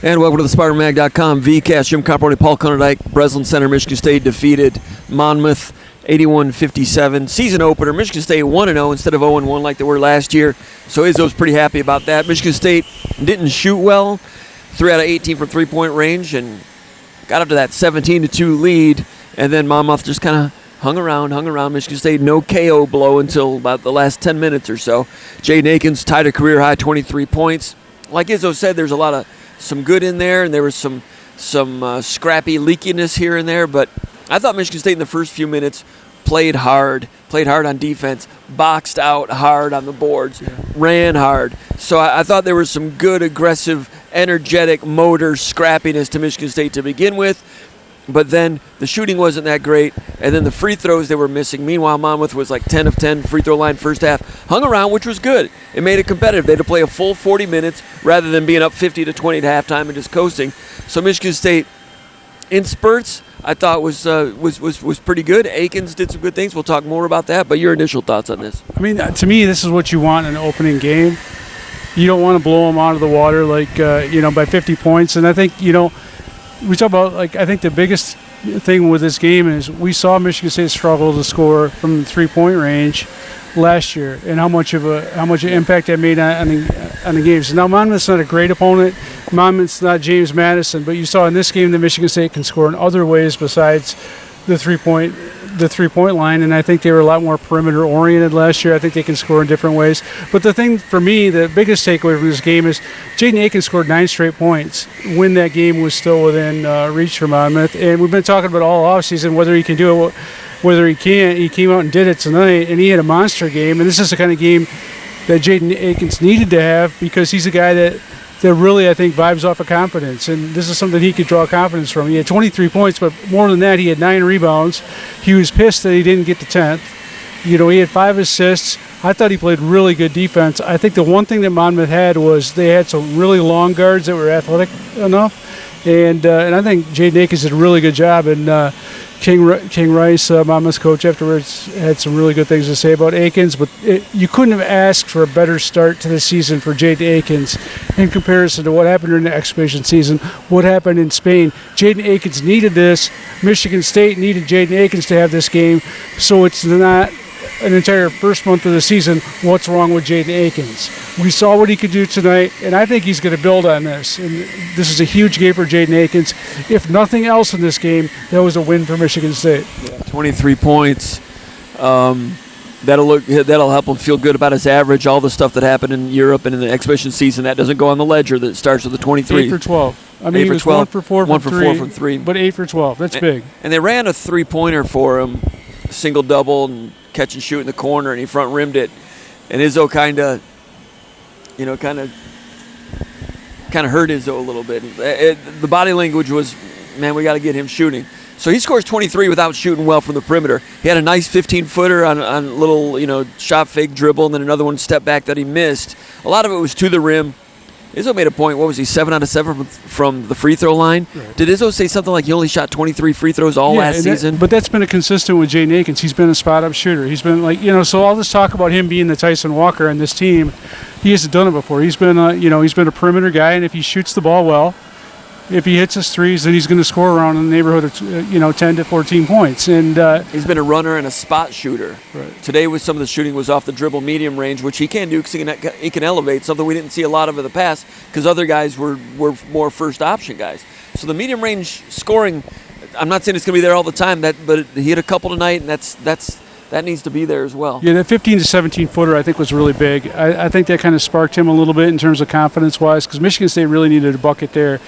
And welcome to the SpartanMag.com VCast. Jim Comparoni, Paul Konyndyk. Breslin Center, Michigan State defeated Monmouth 81-57. Season opener, Michigan State 1-0 instead of 0-1 like they were last year. So Izzo's pretty happy about that. Michigan State didn't shoot well. 3 out of 18 from three-point range and got up to that 17-2 lead. And then Monmouth just kind of hung around. Michigan State, no KO blow until about the last 10 minutes or so. Jaden Akins tied a career-high 23 points. Like Izzo said, there's a lot of some good in there, and there was some scrappy leakiness here and there, but I thought Michigan State in the first few minutes played hard on defense, boxed out hard on the boards, ran hard. So I thought there was some good, aggressive, energetic motor scrappiness to Michigan State to begin with, but then the shooting wasn't that great, and then the free throws they were missing. Meanwhile, Monmouth was like 10 of 10 free throw line first half. Hung around, which was good. It made it competitive. They had to play a full 40 minutes rather than being up 50-20 at halftime and just coasting. So Michigan State, in spurts, I thought was pretty good. Akins did some good things. We'll talk more about that, but your initial thoughts on this? I mean, to me, this is what you want in an opening game. You don't want to blow them out of the water by 50 points. And I think, we talk about, I think the biggest thing with this game is we saw Michigan State struggle to score from the three-point range last year, and how much an impact that made on the games. Now, Monmouth's not a great opponent. Monmouth's not James Madison, but you saw in this game that Michigan State can score in other ways besides the three-point line, and I think they were a lot more perimeter-oriented last year. I think they can score in different ways. But the thing for me, the biggest takeaway from this game is Jaden Akins scored 9 straight points when that game was still within reach for Monmouth. And we've been talking about all offseason whether he can do it, whether he can't. He came out and did it tonight, and he had a monster game. And this is the kind of game that Jaden Akins needed to have because he's a guy that really, I think, vibes off of confidence. And this is something he could draw confidence from. He had 23 points, but more than that, he had 9 rebounds. He was pissed that he didn't get the 10th. He had 5 assists. I thought he played really good defense. I think the one thing that Monmouth had was they had some really long guards that were athletic enough. And I think Jaden Akins did a really good job. And King Rice, Monmouth's coach, afterwards had some really good things to say about Akins, but you couldn't have asked for a better start to the season for Jaden Akins in comparison to what happened during the exhibition season, what happened in Spain. Jaden Akins needed this. Michigan State needed Jaden Akins to have this game, so it's not an entire first month of the season, what's wrong with Jaden Akins. We saw what he could do tonight, and I think he's going to build on this. And this is a huge game for Jaden Akins. If nothing else in this game, that was a win for Michigan State. 23 points. That'll help him feel good about his average. All the stuff that happened in Europe and in the exhibition season, that doesn't go on the ledger. That starts with the 23. 8 for 12. I mean, he was 1 for 4 from 3. But 8 for 12. That's big. And they ran a three-pointer for him, single-double, and catch and shoot in the corner, and he front rimmed it. And Izzo kind of hurt Izzo a little bit. The body language was, man, we got to get him shooting. So he scores 23 without shooting well from the perimeter. He had a nice 15-footer on a little, shot fake dribble, and then another one step back that he missed. A lot of it was to the rim. Izzo made a point. What was he, 7 out of 7 from the free throw line? Right. Did Izzo say something like he only shot 23 free throws last season? But that's been a consistent with Jaden Akins. He's been a spot-up shooter. He's been so all this talk about him being the Tyson Walker on this team, he hasn't done it before. He's been a perimeter guy, and if he shoots the ball well, if he hits his threes, then he's going to score around in the neighborhood of 10 to 14 points. And he's been a runner and a spot shooter. Right. Today, with some of the shooting was off the dribble medium range, which he can do because he can elevate, something we didn't see a lot of in the past because other guys were more first option guys. So the medium range scoring, I'm not saying it's going to be there all the time, but he hit a couple tonight, and that needs to be there as well. Yeah, that 15 to 17 footer I think was really big. I think that kind of sparked him a little bit in terms of confidence-wise because Michigan State really needed a bucket there.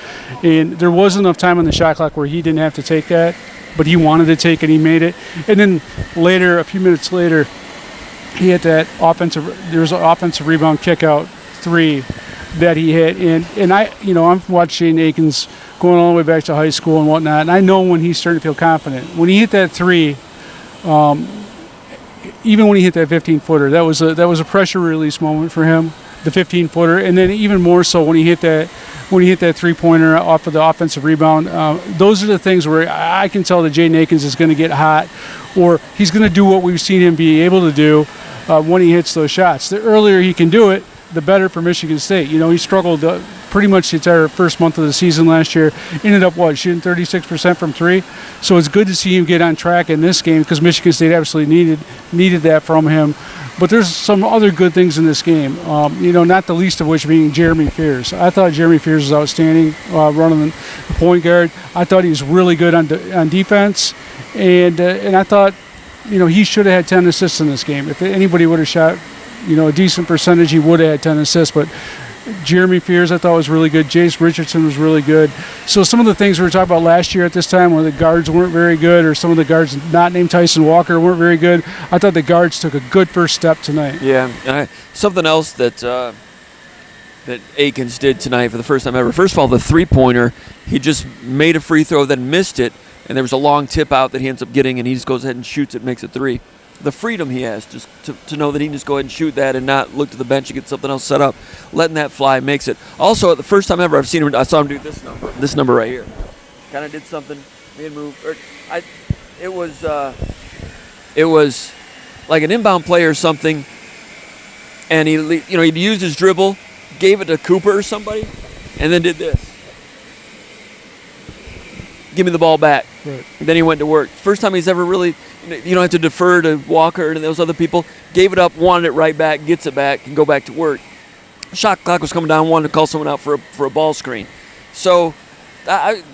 And there was enough time on the shot clock where he didn't have to take that, but he wanted to take it, he made it. And then later, a few minutes later, he had that there was an offensive rebound kick-out 3 that he hit. And I've watched Jaden Akins going all the way back to high school and whatnot, and I know when he's starting to feel confident. When he hit that 3, even when he hit that 15-footer, that was a pressure release moment for him, the 15-footer, and then even more so when he hit that 3-pointer off of the offensive rebound. Those are the things where I can tell that Jaden Akins is going to get hot, or he's going to do what we've seen him be able to do when he hits those shots. The earlier he can do it, the better for Michigan State. He struggled pretty much the entire first month of the season last year. Ended up, shooting 36% from three. So it's good to see him get on track in this game because Michigan State absolutely needed that from him. But there's some other good things in this game, not the least of which being Jeremy Fears. I thought Jeremy Fears was outstanding running the point guard. I thought he was really good on defense. And I thought, he should have had 10 assists in this game. If anybody would have shot, a decent percentage, he would have had 10 assists. But Jeremy Fears, I thought, was really good. Jase Richardson was really good. So some of the things we were talking about last year at this time where the guards weren't very good or some of the guards not named Tyson Walker weren't very good, I thought the guards took a good first step tonight. Yeah, and something else that Akins did tonight for the first time ever. First of all, the three-pointer, he just made a free throw, then missed it, and there was a long tip out that he ends up getting, and he just goes ahead and shoots it, makes it three. The freedom he has just to know that he can just go ahead and shoot that and not look to the bench and get something else set up. Letting that fly makes it. Also, the first time ever I saw him do this number right here. Kind of did something, made a move. It was like an inbound play or something, and he used his dribble, gave it to Cooper or somebody, and then did this. Give me the ball back. Right. Then he went to work. First time he's ever really, you don't have to defer to Walker and those other people. Gave it up, wanted it right back, gets it back, and go back to work. Shot clock was coming down, wanted to call someone out for a ball screen. So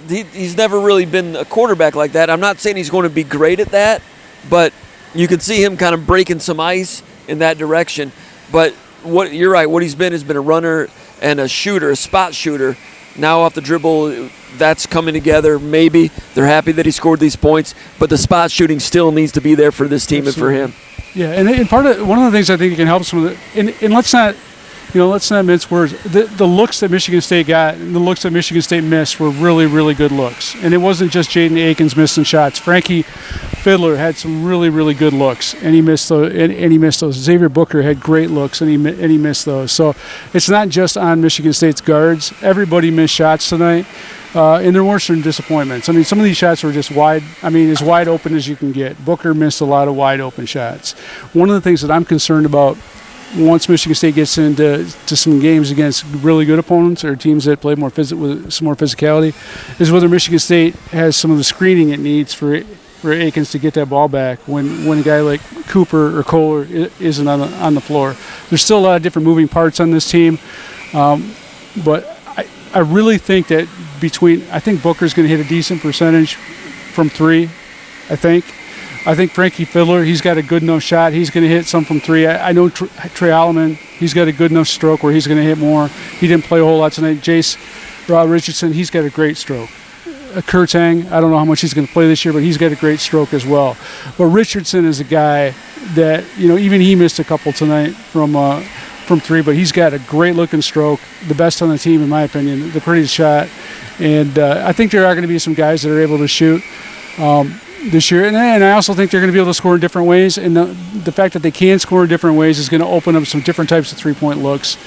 he's never really been a quarterback like that. I'm not saying he's going to be great at that, but you can see him kind of breaking some ice in that direction. But you're right, what he's been has been a runner and a shooter, a spot shooter. Now off the dribble, that's coming together. Maybe they're happy that he scored these points, but the spot shooting still needs to be there for this team. Absolutely. And for him. Yeah, and one of the things I think can help some of the and let's not mince words. The looks that Michigan State got and the looks that Michigan State missed were really, really good looks. And it wasn't just Jaden Akins missing shots. Frankie Fiddler had some really, really good looks, and he missed those. And he missed those. Xavier Booker had great looks, and he missed those. So it's not just on Michigan State's guards. Everybody missed shots tonight. And there were some disappointments. I mean, some of these shots were just wide. I mean, as wide open as you can get. Booker missed a lot of wide open shots. One of the things that I'm concerned about once Michigan State gets into some games against really good opponents or teams that play with some more physicality is whether Michigan State has some of the screening it needs for Akins to get that ball back when a guy like Cooper or Kohler isn't on the floor. There's still a lot of different moving parts on this team, but I really think that I think Booker's going to hit a decent percentage from three. I think Frankie Fiddler, he's got a good enough shot. He's going to hit some from three. I know Trey Alleman, he's got a good enough stroke where he's going to hit more. He didn't play a whole lot tonight. Jase Richardson, he's got a great stroke. Kurtang, I don't know how much he's going to play this year, but he's got a great stroke as well. But Richardson is a guy that, even he missed a couple tonight from three, but he's got a great looking stroke, the best on the team in my opinion, the prettiest shot. And I think there are going to be some guys that are able to shoot this year. And I also think they're going to be able to score in different ways. And the fact that they can score in different ways is going to open up some different types of three-point looks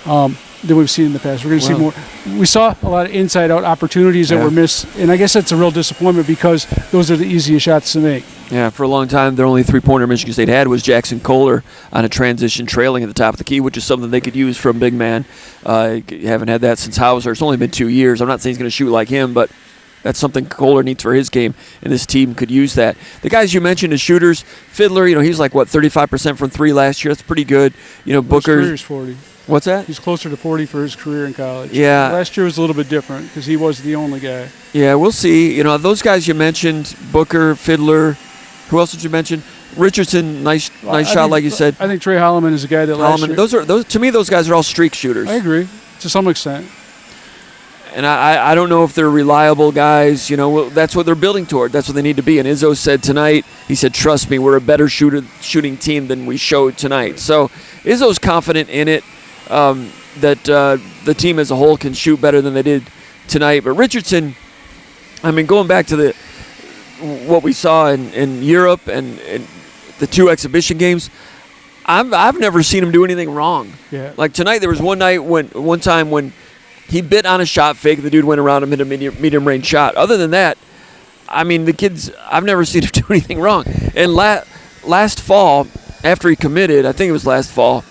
than we've seen in the past. We're going to see more. We saw a lot of inside-out opportunities that were missed. And I guess that's a real disappointment because those are the easiest shots to make. Yeah, for a long time, their only three-pointer Michigan State had was Jackson Kohler on a transition trailing at the top of the key, which is something they could use from big man. Haven't had that since Hauser. It's only been 2 years. I'm not saying he's going to shoot like him, but that's something Kohler needs for his game, and this team could use that. The guys you mentioned as shooters, Fiddler, he's like, 35% from three last year. That's pretty good. Booker. His career's 40. What's that? He's closer to 40 for his career in college. Yeah. Last year was a little bit different because he was the only guy. Yeah, we'll see. Those guys you mentioned, Booker, Fiddler. Who else did you mention? Richardson, nice shot, like you said. I think Trey Holloman is a guy that last year. Those to me, those guys are all streak shooters. I agree to some extent. And I don't know if they're reliable guys. That's what they're building toward. That's what they need to be. And Izzo said tonight, he said, "Trust me, we're a better shooting team than we showed tonight." So Izzo's confident in it that the team as a whole can shoot better than they did tonight. But Richardson, going back to what we saw in Europe and the 2 exhibition games, I've never seen him do anything wrong. Yeah. Like tonight, there was one time when he bit on a shot fake. The dude went around him, hit a medium range shot. Other than that, the kids, I've never seen him do anything wrong. And last fall, after he committed, I think it was last fall,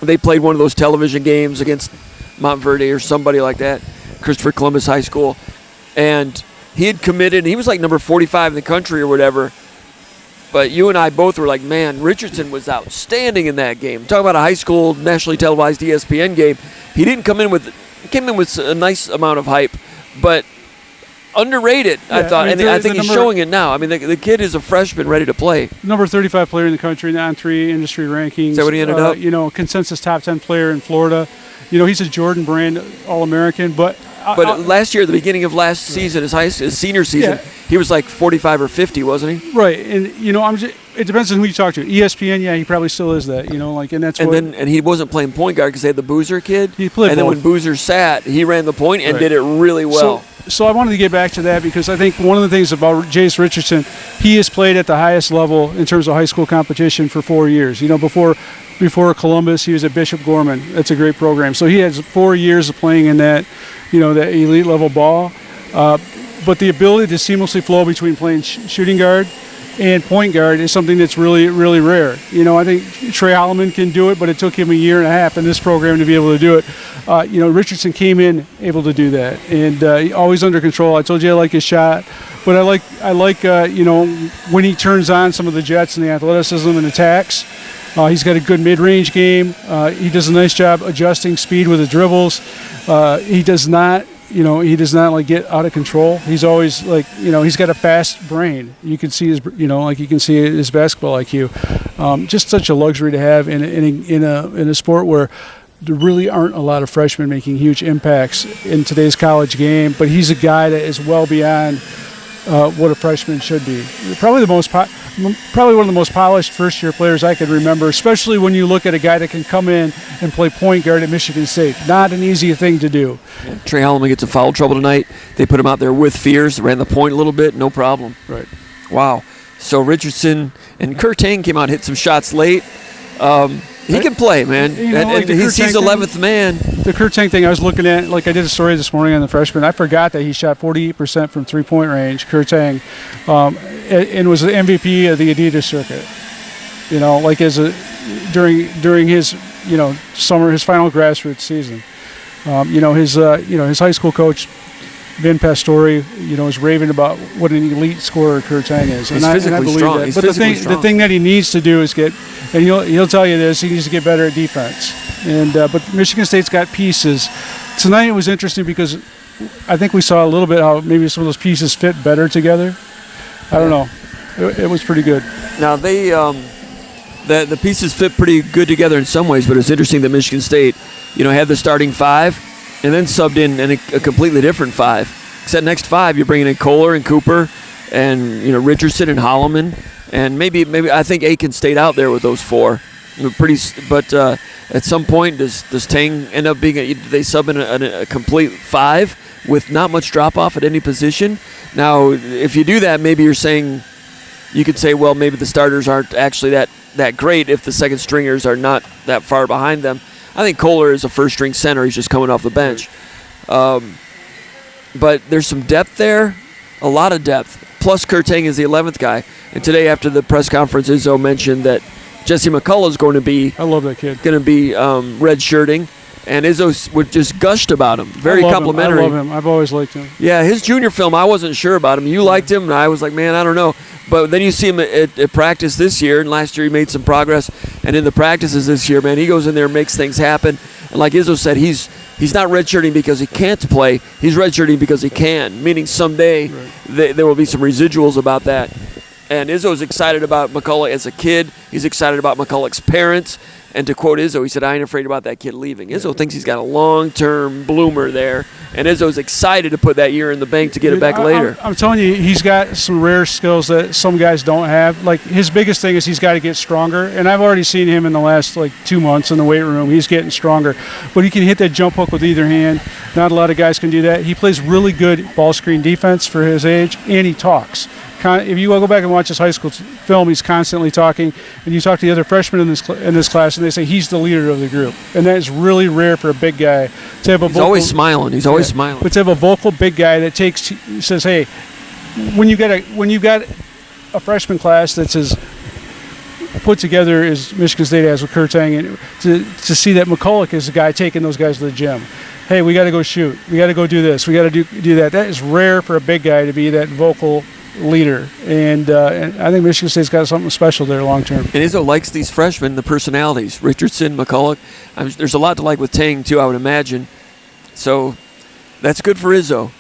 they played one of those television games against Montverde or somebody like that, Christopher Columbus High School. And he had committed, and he was like number 45 in the country or whatever. But you and I both were like, man, Richardson was outstanding in that game. Talking about a high school, nationally televised ESPN game. He didn't came in with a nice amount of hype, but underrated, I thought. I think he's showing it now. I mean, the kid is a freshman ready to play. Number 35 player in the country in the on-3 industry rankings. Is that what he ended up? Consensus top 10 player in Florida. He's a Jordan Brand All-American, but last year, at the beginning of last season, his senior season, he was like 45 or 50, wasn't he? Right, and it depends on who you talk to. ESPN, he probably still is that. And he wasn't playing point guard because they had the Boozer kid. He played. And then when Boozer sat, he ran the point and did it really well. So I wanted to get back to that because I think one of the things about Jase Richardson, he has played at the highest level in terms of high school competition for 4 years. Before Columbus, he was at Bishop Gorman. That's a great program. So he has 4 years of playing in that, that elite level ball. But the ability to seamlessly flow between playing shooting guard and point guard is something that's really, really rare. I think Trey Holloman can do it, but it took him a year and a half in this program to be able to do it. Richardson came in able to do that, and always under control. I told you I like his shot, but I like when he turns on some of the jets and the athleticism and attacks. He's got a good mid-range game. He does a nice job adjusting speed with the dribbles. He does not get out of control. He's always he's got a fast brain. You can see his basketball IQ. Just such a luxury to have in a sport where there really aren't a lot of freshmen making huge impacts in today's college game. But he's a guy that is well beyond what a freshman should be. Probably one of the most polished first-year players I could remember, especially when you look at a guy that can come in and play point guard at Michigan State. Not an easy thing to do. Yeah. Trey Holloman gets in foul trouble tonight. They put him out there with Fears, ran the point a little bit, no problem. Right. Wow. So Richardson and Kurtang came out, hit some shots late. He can play, man. He's 11th man. The Kurtang thing I was looking at, I did a story this morning on the freshman. I forgot that he shot 48% from three-point range, Kurtang, and was the MVP of the Adidas circuit. During his summer, his final grassroots season. His high school coach, Vin Pastore, is raving about what an elite scorer Kurtang is. He's physically strong. But the thing that he needs to do is and he'll tell you this, he needs to get better at defense. But Michigan State's got pieces. Tonight it was interesting because I think we saw a little bit how maybe some of those pieces fit better together. I don't know. It was pretty good. Now they the pieces fit pretty good together in some ways, but it's interesting that Michigan State, had the starting five and then subbed in a completely different five. Because that next five, you're bringing in Kohler and Cooper and Richardson and Holloman, and maybe I think Akins stayed out there with those four. But at some point, does Tang end up being they sub in a complete five with not much drop off at any position? Now, if you do that, maybe you could say, well, maybe the starters aren't actually that great if the second stringers are not that far behind them. I think Kohler is a first-string center. He's just coming off the bench. But there's some depth there, a lot of depth. Plus, Kurtang is the 11th guy. And today, after the press conference, Izzo mentioned that Jesse McCullough is going to be. I love that kid. Going to be redshirting, and Izzo just gushed about him. Very complimentary. I love him. I've always liked him. Yeah, his junior film, I wasn't sure about him. You liked him, and I was like, man, I don't know. But then you see him at practice this year, and last year he made some progress. And in the practices this year, man, he goes in there and makes things happen. And like Izzo said, he's not redshirting because he can't play. He's redshirting because he can, meaning someday there will be some residuals about that. And Izzo's excited about McCullough as a kid. He's excited about McCullough's parents. And to quote Izzo, he said, I ain't afraid about that kid leaving. Izzo thinks he's got a long-term bloomer there. And Izzo's excited to put that year in the bank to get it back later. I'm telling you, he's got some rare skills that some guys don't have. Like, his biggest thing is he's got to get stronger. And I've already seen him in the last, 2 months in the weight room. He's getting stronger. But he can hit that jump hook with either hand. Not a lot of guys can do that. He plays really good ball screen defense for his age, and he talks. If you go back and watch his high school film, he's constantly talking. And you talk to the other freshmen in this class, and they say he's the leader of the group. And that is really rare for a big guy to have a He's always smiling. He's always smiling. But to have a vocal big guy that says, hey, when you got a freshman class that's as put together as Michigan State has with Kurtang, and to see that McCulloch is the guy taking those guys to the gym. Hey, we got to go shoot. We got to go do this. We got to do that. That is rare for a big guy to be that vocal leader, and I think Michigan State's got something special there long term. And Izzo likes these freshmen, the personalities. Richardson, McCulloch. There's a lot to like with Tang too, I would imagine. So that's good for Izzo.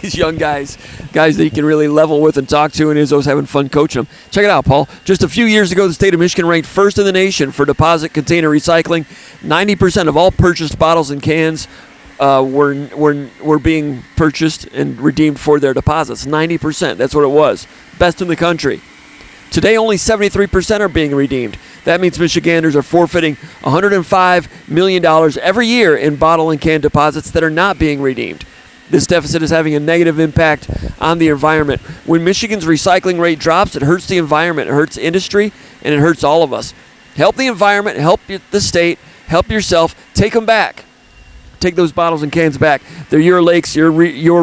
These young guys that he can really level with and talk to, and Izzo's having fun coaching them. Check it out, Paul. Just a few years ago, the state of Michigan ranked first in the nation for deposit container recycling. 90% of all purchased bottles and cans were being purchased and redeemed for their deposits. 90%, that's what it was. Best in the country. Today, only 73% are being redeemed. That means Michiganders are forfeiting $105 million every year in bottle and can deposits that are not being redeemed. This deficit is having a negative impact on the environment. When Michigan's recycling rate drops, it hurts the environment, it hurts industry, and it hurts all of us. Help the environment, help the state, help yourself, take them back. Take those bottles and cans back. They're your lakes, your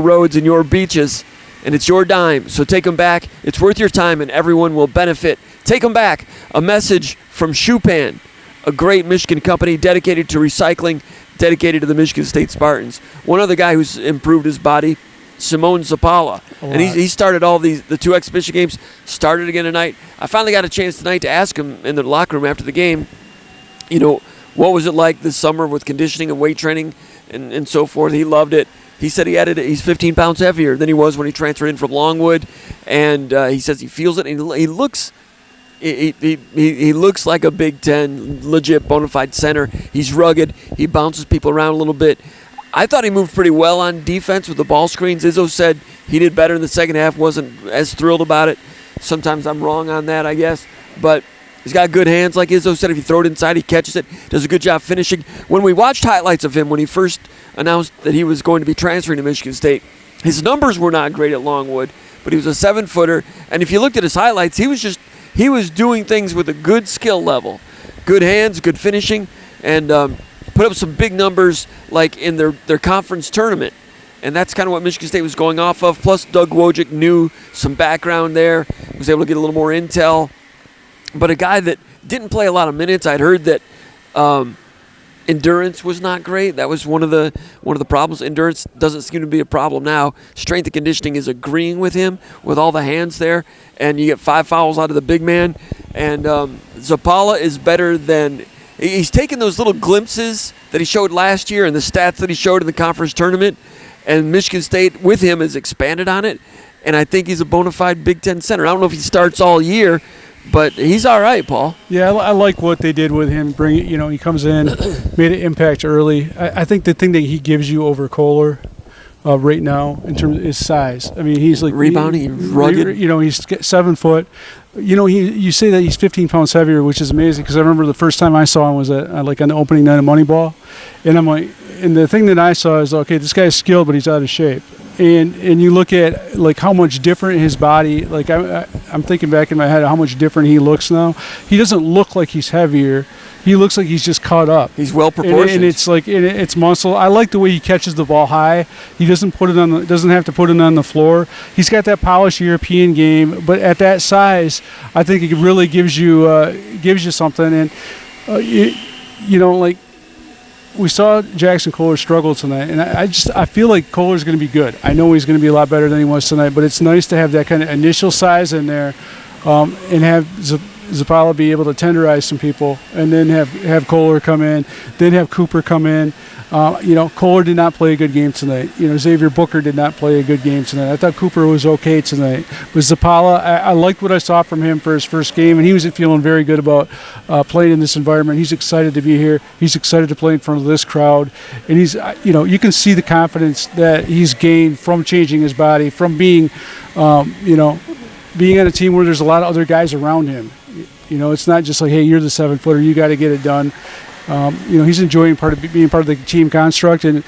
roads, and your beaches, and it's your dime. So take them back. It's worth your time, and everyone will benefit. Take them back. A message from Shupan, a great Michigan company dedicated to recycling, dedicated to the Michigan State Spartans. One other guy who's improved his body, Simone Zapala. And he started all the two exhibition games, started again tonight. I finally got a chance tonight to ask him in the locker room after the game, what was it like this summer with conditioning and weight training and so forth? He loved it. He said he's 15 pounds heavier than he was when he transferred in from Longwood, and he says he feels it. And he looks like a Big Ten legit bona fide center. He's rugged. He bounces people around a little bit. I thought he moved pretty well on defense with the ball screens. Izzo said he did better in the second half. Wasn't as thrilled about it. Sometimes I'm wrong on that, I guess, but he's got good hands, like Izzo said. If you throw it inside, he catches it. Does a good job finishing. When we watched highlights of him when he first announced that he was going to be transferring to Michigan State, his numbers were not great at Longwood, but he was a 7-footer. And if you looked at his highlights, he was doing things with a good skill level. Good hands, good finishing, and put up some big numbers like in their conference tournament. And that's kind of what Michigan State was going off of. Plus, Doug Wojcik knew some background there, was able to get a little more intel. But a guy that didn't play a lot of minutes, I'd heard that endurance was not great. That was one of the problems. Endurance doesn't seem to be a problem now. Strength and conditioning is agreeing with him with all the hands there, and you get 5 fouls out of the big man. And Zapala is better than he's taken those little glimpses that he showed last year and the stats that he showed in the conference tournament, and Michigan State with him has expanded on it. And I think he's a bona fide Big Ten center. I don't know if he starts all year, but he's all right, Paul. Yeah, I like what they did with him. He comes in, made an impact early. I think the thing that he gives you over Kohler right now in terms of his size. I mean, he's like rebounding, rugged. He's 7 foot. You say that he's 15 pounds heavier, which is amazing because I remember the first time I saw him was on the opening night of Moneyball, and I'm like, and the thing that I saw is, okay, this guy's skilled, but he's out of shape. And you look at like how much different his body, like I'm thinking back in my head how much different he looks now. He doesn't look like he's heavier. He looks like he's just caught up. He's well proportioned. And it's like it's muscle. I like the way he catches the ball high. He doesn't have to put it on the floor. He's got that polished European game, but at that size, I think it really gives you something. And like we saw Jackson Kohler struggle tonight, and I feel like Kohler's going to be good. I know he's going to be a lot better than he was tonight, but it's nice to have that kind of initial size in there, and have Zapala be able to tenderize some people, and then have Kohler come in, then have Cooper come in. Kohler did not play a good game tonight. Xavier Booker did not play a good game tonight. I thought Cooper was okay tonight. But Zapala, I liked what I saw from him for his first game, and he was feeling very good about playing in this environment. He's excited to be here. He's excited to play in front of this crowd, and he's, you can see the confidence that he's gained from changing his body, from being, being on a team where there's a lot of other guys around him. It's not just like, hey, you're the 7-footer, you got to get it done. He's enjoying being part of the team construct, and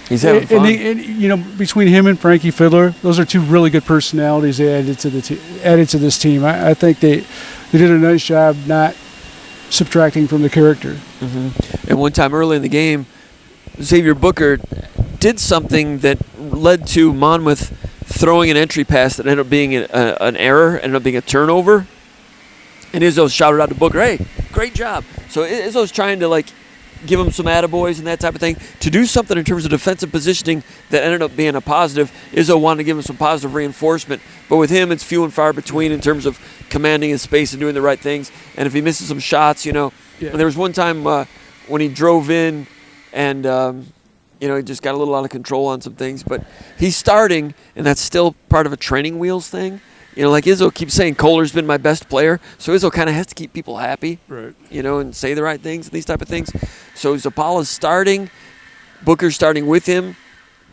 he's having fun. And between him and Frankie Fiddler, those are two really good personalities they added to this team. I think they did a nice job not subtracting from the character. Mm-hmm. And one time early in the game, Xavier Booker did something that led to Monmouth throwing an entry pass that ended up being an error, ended up being a turnover. And Izzo shouted out to Booker, hey, great job. So Izzo's trying to, like, give him some attaboys and that type of thing. To do something in terms of defensive positioning that ended up being a positive, Izzo wanted to give him some positive reinforcement. But with him, it's few and far between in terms of commanding his space and doing the right things. And if he misses some shots, you know. Yeah. And there was one time when he drove in and, you know, he just got a little out of control on some things. But he's starting, and that's still part of a training wheels thing. You know, like Izzo keeps saying, Kohler's been my best player. So Izzo kind of has to keep people happy, right? You know, and say the right things and these type of things. So Zapala's starting. Booker's starting with him.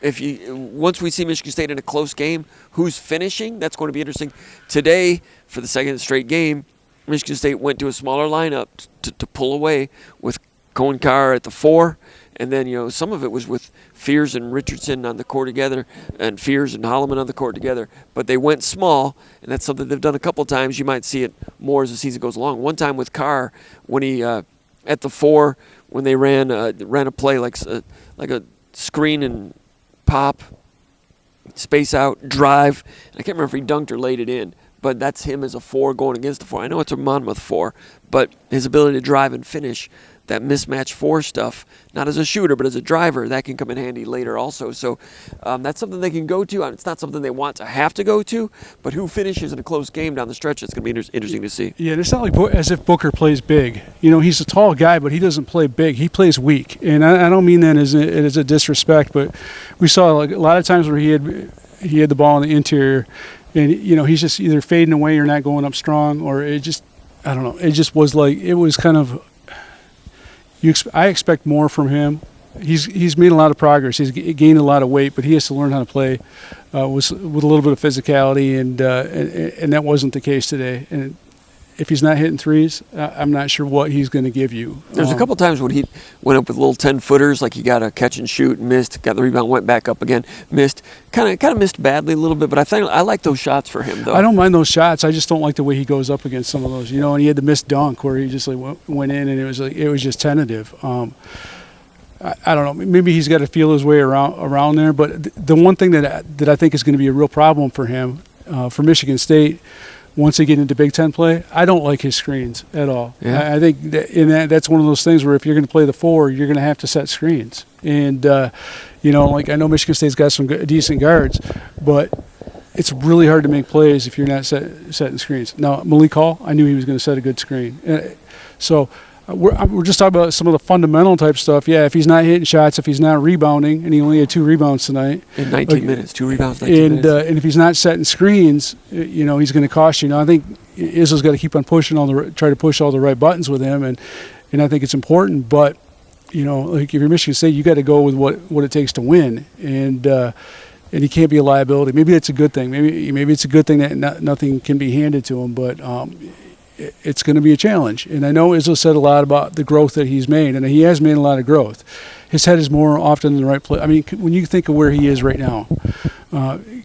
Once we see Michigan State in a close game, who's finishing? That's going to be interesting. Today, for the second straight game, Michigan State went to a smaller lineup to pull away with Konyndyk at the 4. And then, you know, some of it was with Fears and Richardson on the court together and Fears and Holloman on the court together. But they went small, and that's something they've done a couple of times. You might see it more as the season goes along. One time with Carr, when he, at the 4, when they ran a play like a screen and pop, space out, drive. And I can't remember if he dunked or laid it in. But that's him as a 4 going against the 4. I know it's a Monmouth 4, but his ability to drive and finish, that mismatch 4 stuff, not as a shooter, but as a driver, that can come in handy later also. So that's something they can go to. It's not something they want to have to go to, but who finishes in a close game down the stretch, it's going to be interesting to see. Yeah, it's not like as if Booker plays big. You know, he's a tall guy, but he doesn't play big. He plays weak. And I don't mean that as a disrespect, but we saw like a lot of times where he had the ball in the interior, and, you know, he's just either fading away or not going up strong, or it just, I don't know. It just was like, it was kind of, I expect more from him. He's made a lot of progress. He's gained a lot of weight, but he has to learn how to play with a little bit of physicality, and that wasn't the case today. And if he's not hitting threes, I'm not sure what he's going to give you. There's a couple times when he went up with little 10-footers, like he got a catch and shoot, missed, got the rebound, went back up again, missed. Kind of missed badly a little bit, but I like those shots for him, though. I don't mind those shots. I just don't like the way he goes up against some of those. You know, and he had the missed dunk where he just like went in, and it was just tentative. I don't know. Maybe he's got to feel his way around there. But the one thing that I think is going to be a real problem for him, for Michigan State, once they get into Big Ten play, I don't like his screens at all. Yeah. I think that's one of those things where if you're going to play the 4, you're going to have to set screens. And, you know, like I know Michigan State's got some decent guards, but it's really hard to make plays if you're not setting screens. Now, Malik Hall, I knew he was going to set a good screen. So we're just talking about some of the fundamental type stuff. Yeah, if he's not hitting shots, if he's not rebounding, and he only had 2 rebounds tonight. In 19 minutes, 2 rebounds, 19 minutes. And if he's not setting screens, you know, he's going to cost you. Now, I think Izzo's got to keep on pushing try to push all the right buttons with him, and I think it's important. But, you know, like if you're Michigan State, you got to go with what it takes to win, and he can't be a liability. Maybe that's a good thing. Maybe it's a good thing that nothing can be handed to him, but it's going to be a challenge. And I know Izzo said a lot about the growth that he's made, and he has made a lot of growth. His head is more often in the right place. I mean, when you think of where he is right now,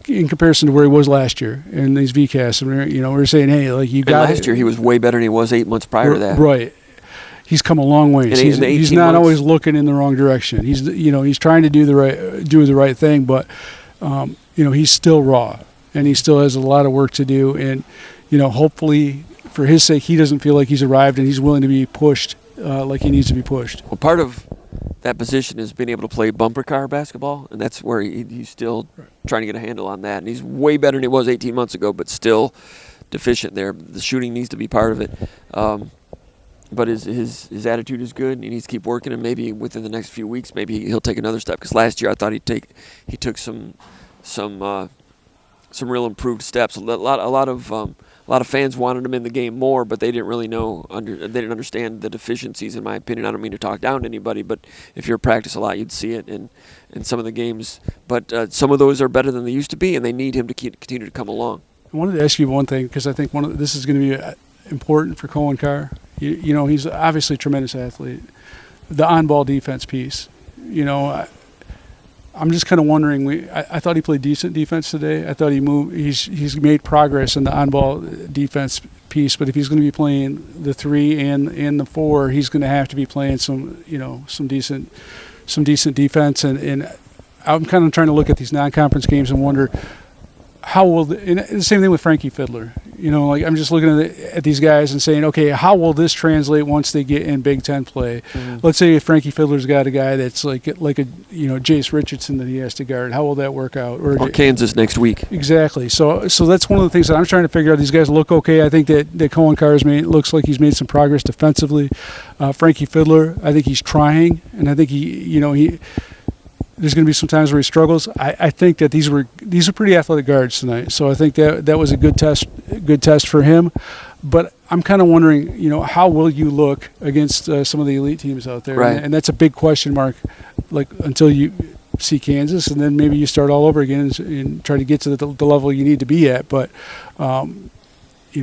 in comparison to where he was last year in these VCAS, you know, we're saying, hey, like you got last year he was way better than he was 8 months prior to that. Right. He's come a long way. He's not always looking in the wrong direction. He's trying to do the right thing, but you know, he's still raw, and he still has a lot of work to do. And you know, hopefully, for his sake, he doesn't feel like he's arrived, and he's willing to be pushed like he needs to be pushed. Well, part of that position is being able to play bumper car basketball, and that's where he's still trying to get a handle on that. And he's way better than he was 18 months ago, but still deficient there. The shooting needs to be part of it. But his attitude is good, and he needs to keep working. And maybe within the next few weeks, maybe he'll take another step. Because last year I thought he took some real improved steps. A lot of fans wanted him in the game more, but they didn't really they didn't understand the deficiencies. In my opinion, I don't mean to talk down to anybody, but if you're practice a lot, you'd see it in some of the games. But some of those are better than they used to be, and they need him to continue to come along. I wanted to ask you one thing, because I think this is going to be important for Konyndyk. You know, he's obviously a tremendous athlete. The on-ball defense piece, you know, I'm just kind of wondering. I thought he played decent defense today. I thought he moved. He's made progress in the on-ball defense piece. But if he's going to be playing the 3 and the 4, he's going to have to be playing some decent defense. And I'm kind of trying to look at these non-conference games and wonder, how will and the same thing with Frankie Fiddler. Like I'm just looking at these guys and saying, okay, how will this translate once they get in Big Ten play? Mm-hmm. Let's say if Frankie Fiddler's got a guy that's like a Jase Richardson that he has to guard. How will that work out? Or Kansas next week. Exactly. So that's one of the things that I'm trying to figure out. These guys look okay. I think that Cohen Carr's looks like he's made some progress defensively. Frankie Fiddler, I think he's trying, and I think he there's going to be some times where he struggles. I think that these are pretty athletic guards tonight, so I think that was a good test for him. But I'm kind of wondering, how will you look against some of the elite teams out there? Right. And that's a big question mark, like until you see Kansas, and then maybe you start all over again and try to get to the level you need to be at. But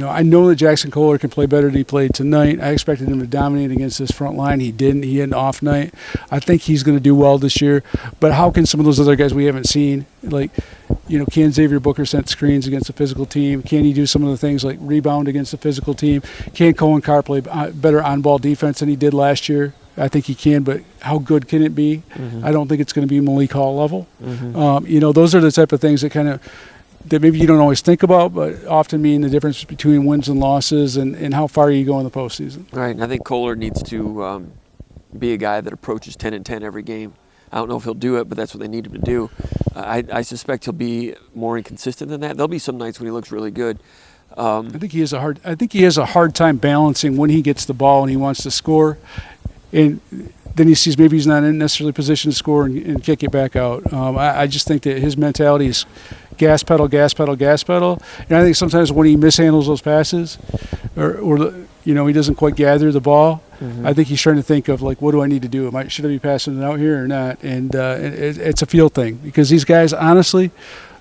I know that Jackson Kohler can play better than he played tonight. I expected him to dominate against this front line. He didn't. He had an off night. I think he's going to do well this year. But how can some of those other guys we haven't seen, can Xavier Booker set screens against a physical team? Can he do some of the things like rebound against a physical team? Can Cohen Carr play better on-ball defense than he did last year? I think he can, but how good can it be? Mm-hmm. I don't think it's going to be Malik Hall level. Mm-hmm. Those are the type of things that maybe you don't always think about, but often mean the difference between wins and losses and how far you go in the postseason. Right, and I think Kohler needs to be a guy that approaches 10-10 every game. I don't know if he'll do it, but that's what they need him to do. I suspect he'll be more inconsistent than that. There'll be some nights when he looks really good. I think he has a hard time balancing when he gets the ball and he wants to score, and then he sees maybe he's not in necessarily position to score and kick it back out. I just think that his mentality is gas pedal, gas pedal, gas pedal. And I think sometimes when he mishandles those passes or he doesn't quite gather the ball, mm-hmm. I think he's trying to think of, what do I need to do? Should I be passing it out here or not? And it's a feel thing because these guys, honestly,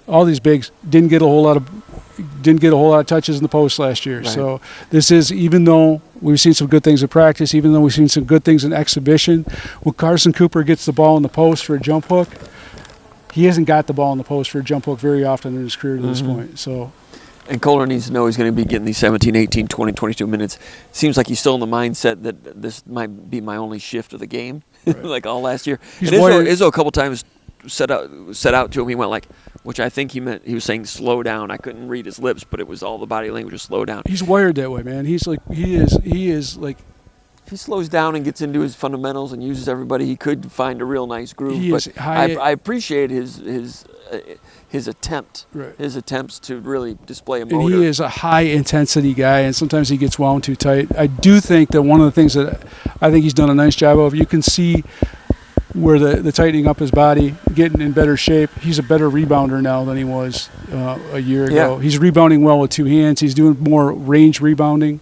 all these bigs didn't get a whole lot of touches in the post last year. Right. So this is, even though we've seen some good things in practice, even though we've seen some good things in exhibition, when Carson Cooper gets the ball in the post for a jump hook, he hasn't got the ball in the post for a jump hook very often in his career to this mm-hmm. point. So, and Kohler needs to know he's going to be getting these 17, 18, 20, 22 minutes. It seems like he's still in the mindset that this might be my only shift of the game, right. Like all last year. Izzo a couple times set out to him. He went which I think he meant, he was saying slow down. I couldn't read his lips, but it was all the body language of slow down. He's wired that way, man. He is like. If he slows down and gets into his fundamentals and uses everybody, he could find a real nice groove. But I appreciate his attempt, right. His attempts to really display a motor. And he is a high-intensity guy, and sometimes he gets wound too tight. I do think that one of the things that I think he's done a nice job of, you can see where the tightening up his body, getting in better shape. He's a better rebounder now than he was a year ago. Yeah. He's rebounding well with two hands. He's doing more range rebounding.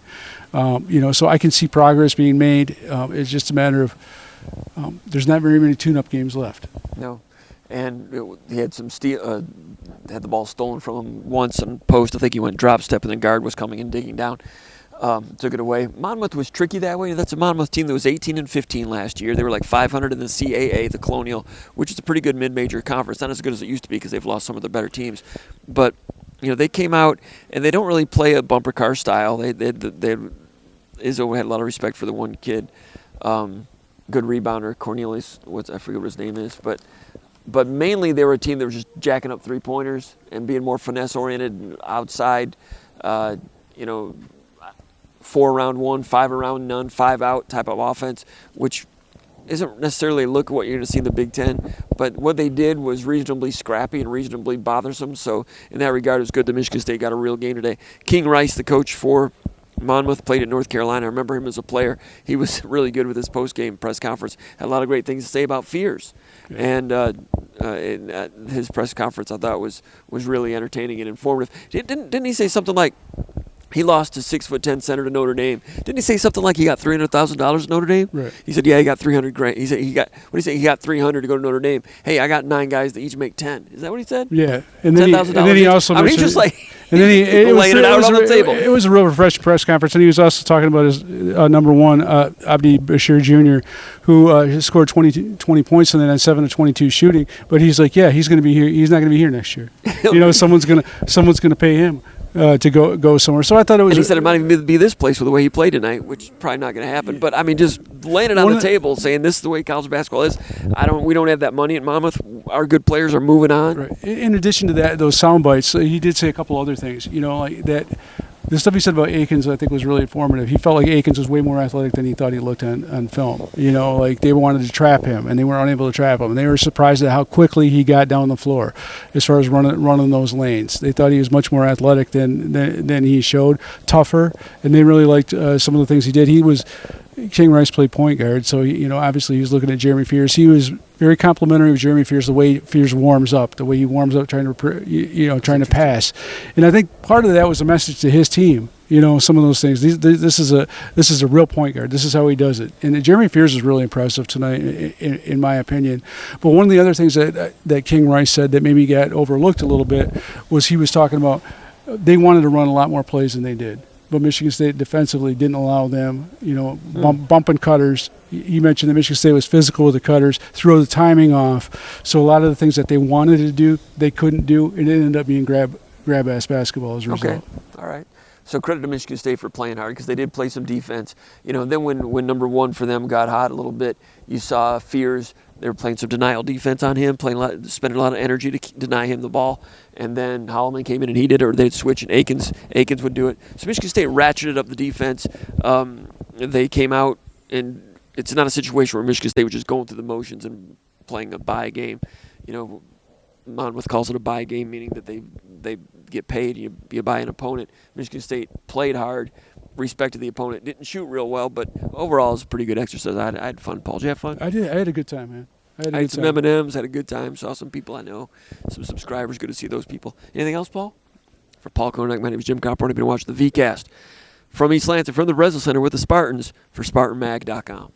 So I can see progress being made. It's just a matter of there's not very many tune-up games left. No, and he had some had the ball stolen from him once on post. I think he went drop step, and the guard was coming and digging down. Took it away. Monmouth was tricky that way. That's a Monmouth team that was 18-15 last year. They were like 500 in the CAA, the Colonial, which is a pretty good mid-major conference. Not as good as it used to be because they've lost some of their better teams, but they came out and they don't really play a bumper car style. Izzo had a lot of respect for the one kid, good rebounder, Cornelius. I forget what his name is, but mainly they were a team that was just jacking up 3-pointers and being more finesse oriented, outside, 4 around 1, 5 around none, 5 out type of offense, which isn't necessarily a look at what you're going to see in the Big Ten, but what they did was reasonably scrappy and reasonably bothersome. So in that regard, it was good that Michigan State got a real game today. King Rice, the coach for Monmouth, played at North Carolina. I remember him as a player. He was really good with his post-game press conference. Had a lot of great things to say about fears. Yeah. And his press conference, I thought, was really entertaining and informative. Didn't he say something like he lost his 6'10" center to Notre Dame? Didn't he say something like he got $300,000 at Notre Dame? Right. He said, yeah, he got $300,000. He said he got $300 to go to Notre Dame. Hey, I got 9 guys that each make 10. Is that what he said? Yeah. And then he also mentioned, just like. And then he laying it out on the table. It was a real refreshing press conference, and he was also talking about his number one, Abdi Bashir Jr., who scored 20 points and then had 7 of 22 shooting. But he's like, yeah, he's going to be here. He's not going to be here next year. Someone's going to pay him. to go somewhere. So I thought it was. And he said it might even be this place with the way he played tonight, which is probably not going to happen. But I mean, just laying it on the table, saying this is the way college basketball is. We don't have that money at Monmouth. Our good players are moving on. Right. In addition to that, those sound bites, he did say a couple other things. Like that. The stuff he said about Akins, I think, was really informative. He felt like Akins was way more athletic than he thought he looked on film. Like they wanted to trap him, and they were unable to trap him. And they were surprised at how quickly he got down the floor as far as running those lanes. They thought he was much more athletic than he showed, tougher, and they really liked some of the things he did. King Rice played point guard, so obviously he was looking at Jeremy Fears. He was very complimentary of Jeremy Fears, the way Fears warms up, the way he warms up trying to pass, and I think part of that was a message to his team. Some of those things. This is a real point guard. This is how he does it. And Jeremy Fears is really impressive tonight, in my opinion. But one of the other things that King Rice said that maybe got overlooked a little bit was he was talking about they wanted to run a lot more plays than they did. But Michigan State defensively didn't allow them, bumping cutters. He mentioned that Michigan State was physical with the cutters, throw the timing off. So a lot of the things that they wanted to do, they couldn't do, and it ended up being grab-ass basketball as a result. Okay, all right. So credit to Michigan State for playing hard because they did play some defense. Then when number one for them got hot a little bit, you saw Fears. They were playing some denial defense on him, spending a lot of energy to deny him the ball. And then Holloman came in and he did it, or they'd switch and Akins would do it. So Michigan State ratcheted up the defense. They came out, and it's not a situation where Michigan State was just going through the motions and playing a bye game. Monmouth calls it a bye game, meaning that they get paid. You buy an opponent. Michigan State played hard, respected the opponent. Didn't shoot real well, but overall it was a pretty good exercise. I had fun. Paul, did you have fun? I did. I had a good time, man. I had some M&Ms, had a good time. Saw some people I know, some subscribers. Good to see those people. Anything else, Paul? For Paul Konyndyk, my name is Jim Comparoni. I've been watching the VCast from East Lansing, from the Breslin Center with the Spartans for SpartanMag.com.